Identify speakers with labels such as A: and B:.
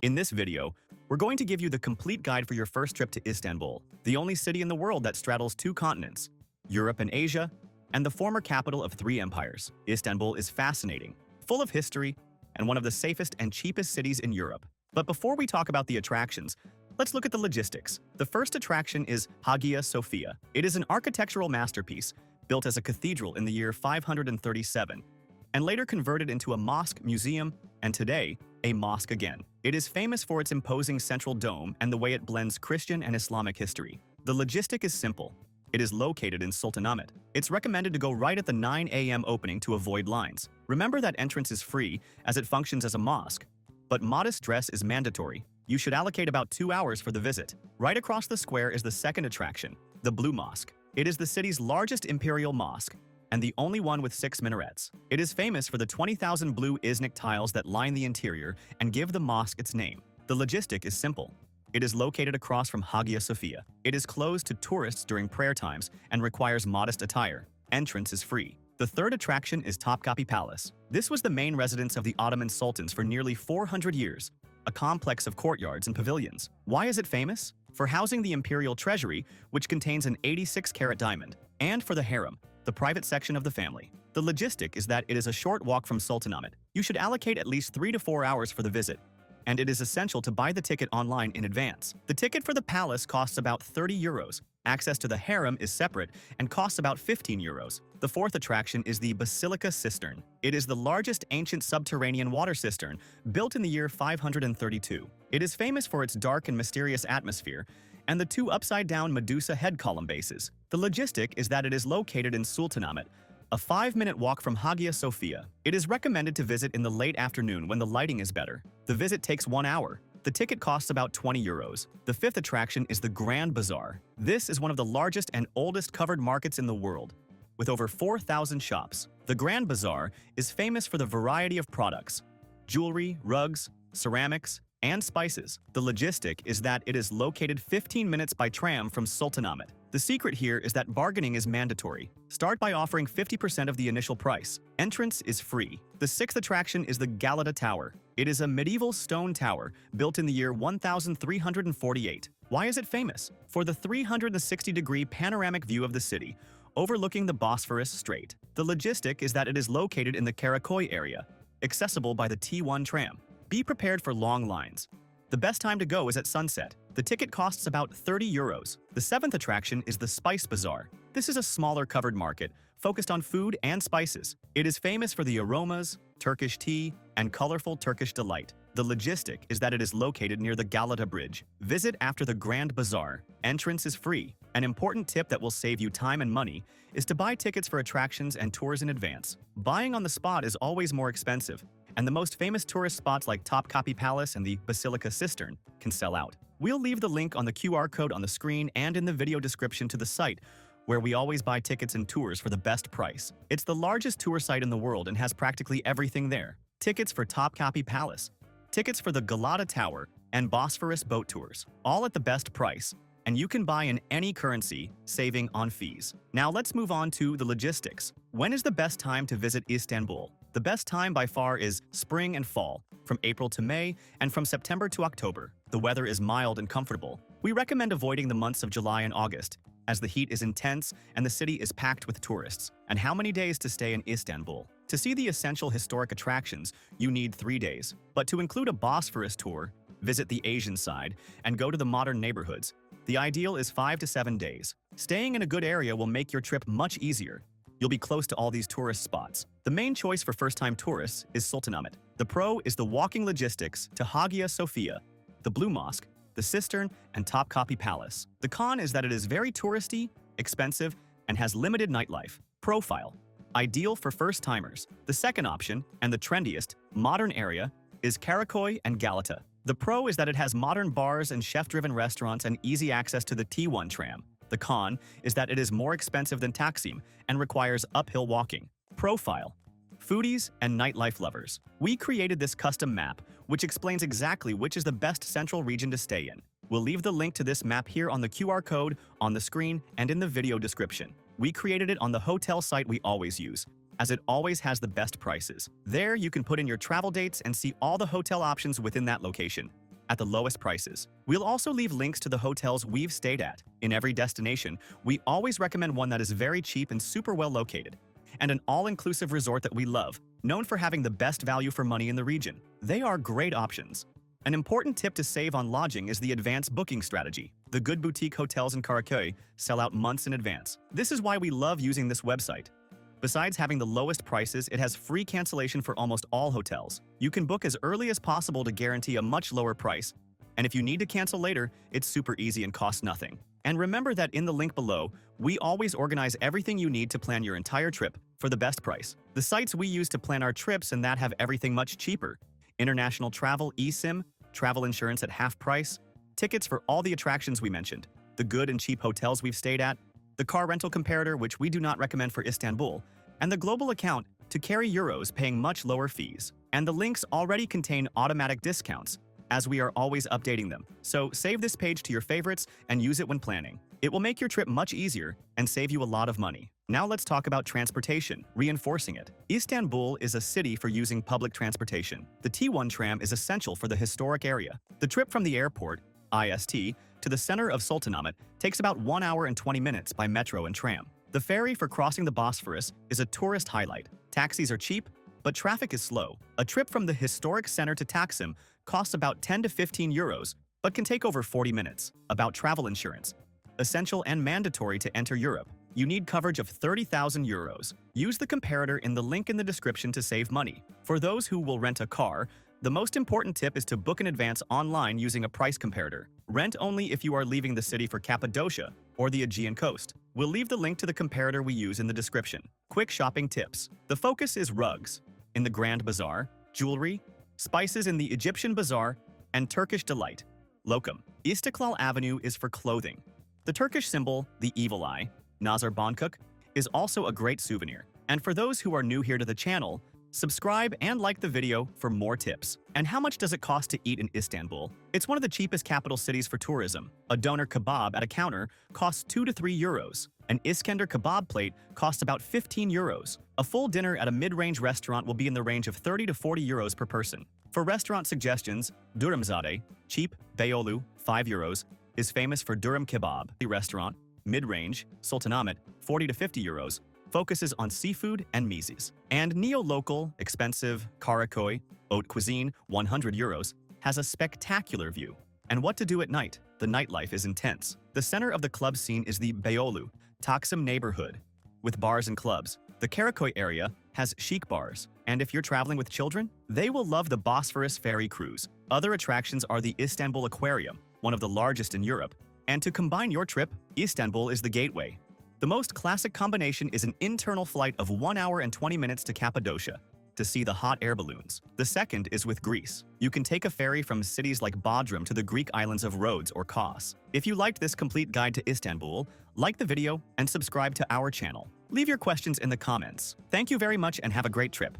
A: In this video, we're going to give you the complete guide for your first trip to Istanbul, the only city in the world that straddles two continents, Europe and Asia, and the former capital of three empires. Istanbul is fascinating, full of history, and one of the safest and cheapest cities in Europe. But before we talk about the attractions, let's look at the logistics. The first attraction is Hagia Sophia. It is an architectural masterpiece built as a cathedral in the year 537, and later converted into a mosque, museum, and today, a mosque again. It is famous for its imposing central dome and the way it blends Christian and Islamic history. The logistic is simple. It is located in Sultanahmet. It's recommended to go right at the 9 a.m. opening to avoid lines. Remember that entrance is free, as it functions as a mosque, but modest dress is mandatory. You should allocate about 2 hours for the visit. Right across the square is the second attraction, the Blue Mosque. It is the city's largest imperial mosque, and the only one with 6 minarets. It is famous for the 20,000 blue Iznik tiles that line the interior and give the mosque its name. The logistic is simple. It is located across from Hagia Sophia. It is closed to tourists during prayer times and requires modest attire. Entrance is free. The third attraction is Topkapi Palace. This was the main residence of the Ottoman sultans for nearly 400 years, a complex of courtyards and pavilions. Why is it famous? For housing the imperial treasury, which contains an 86-carat diamond, and for the harem, the private section of the family. The logistic is that it is a short walk from Sultanahmet. You should allocate at least 3 to 4 hours for the visit, and it is essential to buy the ticket online in advance. The ticket for the palace costs about 30 euros. Access to the harem is separate and costs about 15 euros. The fourth attraction is the Basilica Cistern. It is the largest ancient subterranean water cistern, built in the year 532. It is famous for its dark and mysterious atmosphere and the 2 upside-down Medusa head column bases. The logistic is that it is located in Sultanahmet, a 5-minute walk from Hagia Sophia. It is recommended to visit in the late afternoon when the lighting is better. The visit takes 1 hour. The ticket costs about 20 euros. The fifth attraction is the Grand Bazaar. This is one of the largest and oldest covered markets in the world, with over 4,000 shops. The Grand Bazaar is famous for the variety of products: jewelry, rugs, ceramics, and spices. The logistic is that it is located 15 minutes by tram from Sultanahmet. The secret here is that bargaining is mandatory. Start by offering 50% of the initial price. Entrance is free. The sixth attraction is the Galata Tower. It is a medieval stone tower built in the year 1348. Why is it famous? For the 360-degree panoramic view of the city, overlooking the Bosphorus Strait. The logistic is that it is located in the Karakoy area, accessible by the T1 tram. Be prepared for long lines. The best time to go is at sunset. The ticket costs about 30 euros. The seventh attraction is the Spice Bazaar. This is a smaller covered market focused on food and spices. It is famous for the aromas, Turkish tea, and colorful Turkish delight. The logistic is that it is located near the Galata Bridge. Visit after the Grand Bazaar. Entrance is free. An important tip that will save you time and money is to buy tickets for attractions and tours in advance. Buying on the spot is always more expensive, and the most famous tourist spots like Topkapi Palace and the Basilica Cistern can sell out. We'll leave the link on the QR code on the screen and in the video description to the site, where we always buy tickets and tours for the best price. It's the largest tour site in the world and has practically everything there. Tickets for Topkapi Palace, tickets for the Galata Tower, and Bosphorus boat tours, all at the best price, and you can buy in any currency, saving on fees. Now let's move on to the logistics. When is the best time to visit Istanbul? The best time by far is spring and fall, from April to May, and from September to October. The weather is mild and comfortable. We recommend avoiding the months of July and August, as the heat is intense and the city is packed with tourists. And how many days to stay in Istanbul? To see the essential historic attractions, you need 3 days. But to include a Bosphorus tour, visit the Asian side, and go to the modern neighborhoods, the ideal is 5 to 7 days. Staying in a good area will make your trip much easier. You'll be close to all these tourist spots. The main choice for first-time tourists is Sultanahmet. The pro is the walking logistics to Hagia Sophia, the Blue Mosque, the Cistern, and Topkapi Palace. The con is that it is very touristy, expensive, and has limited nightlife. Profile: ideal for first-timers. The second option, and the trendiest, modern area, is Karakoy and Galata. The pro is that it has modern bars and chef-driven restaurants and easy access to the T1 tram. The con is that it is more expensive than Taksim and requires uphill walking. Profile: foodies and nightlife lovers. We created this custom map, which explains exactly which is the best central region to stay in. We'll leave the link to this map here on the QR code, on the screen, and in the video description. We created it on the hotel site we always use, as it always has the best prices. There, you can put in your travel dates and see all the hotel options within that location. at the lowest prices. We'll also leave links to the hotels we've stayed at. In every destination, we always recommend one that is very cheap and super well located, and an all-inclusive resort that we love, known for having the best value for money in the region. They are great options. An important tip to save on lodging is the advanced booking strategy. The good boutique hotels in Karaköy sell out months in advance. This is why we love using this website. Besides having the lowest prices, it has free cancellation for almost all hotels. You can book as early as possible to guarantee a much lower price. And if you need to cancel later, it's super easy and costs nothing. And remember that in the link below, we always organize everything you need to plan your entire trip for the best price. The sites we use to plan our trips and that have everything much cheaper. International travel, eSIM, travel insurance at half price, tickets for all the attractions we mentioned, the good and cheap hotels we've stayed at, the car rental comparator, which we do not recommend for Istanbul, and the global account to carry euros paying much lower fees. And the links already contain automatic discounts, as we are always updating them. So save this page to your favorites and use it when planning. It will make your trip much easier and save you a lot of money. Now let's talk about transportation, reinforcing it. Istanbul is a city for using public transportation. The T1 tram is essential for the historic area. The trip from the airport, IST, to the center of Sultanahmet takes about 1 hour and 20 minutes by metro and tram. The ferry for crossing the Bosphorus is a tourist highlight. Taxis are cheap, but traffic is slow. A trip from the historic center to Taksim costs about 10 to 15 euros, but can take over 40 minutes. About travel insurance. Essential and mandatory to enter Europe. You need coverage of 30,000 euros. Use the comparator in the link in the description to save money. For those who will rent a car, the most important tip is to book in advance online using a price comparator. Rent only if you are leaving the city for Cappadocia or the Aegean coast. We'll leave the link to the comparator we use in the description. Quick shopping tips. The focus is rugs in the Grand Bazaar, jewelry, spices in the Egyptian Bazaar, and Turkish Delight. Lokum. Istiklal Avenue is for clothing. The Turkish symbol, the evil eye, Nazar Bonkuk, is also a great souvenir. And for those who are new here to the channel, subscribe and like the video for more tips. And how much does it cost to eat in Istanbul? It's one of the cheapest capital cities for tourism. A doner kebab at a counter costs 2 to 3 euros. An Iskender kebab plate costs about 15 euros. A full dinner at a mid-range restaurant will be in the range of 30 to 40 euros per person. For restaurant suggestions, Durumzade, cheap, Beyoğlu, 5 euros, is famous for Durum Kebab. The restaurant, mid-range, Sultanahmet, 40 to 50 euros, focuses on seafood and mises. And neo-local, expensive, Karaköy, haute cuisine, 100 euros, has a spectacular view. And what to do at night? The nightlife is intense. The center of the club scene is the Beyoğlu, Taksim neighborhood, with bars and clubs. The Karaköy area has chic bars, and if you're traveling with children, they will love the Bosphorus ferry cruise. Other attractions are the Istanbul Aquarium, one of the largest in Europe. And to combine your trip, Istanbul is the gateway. The most classic combination is an internal flight of 1 hour and 20 minutes to Cappadocia to see the hot air balloons. The second is with Greece. You can take a ferry from cities like Bodrum to the Greek islands of Rhodes or Kos. If you liked this complete guide to Istanbul, like the video and subscribe to our channel. Leave your questions in the comments. Thank you very much and have a great trip.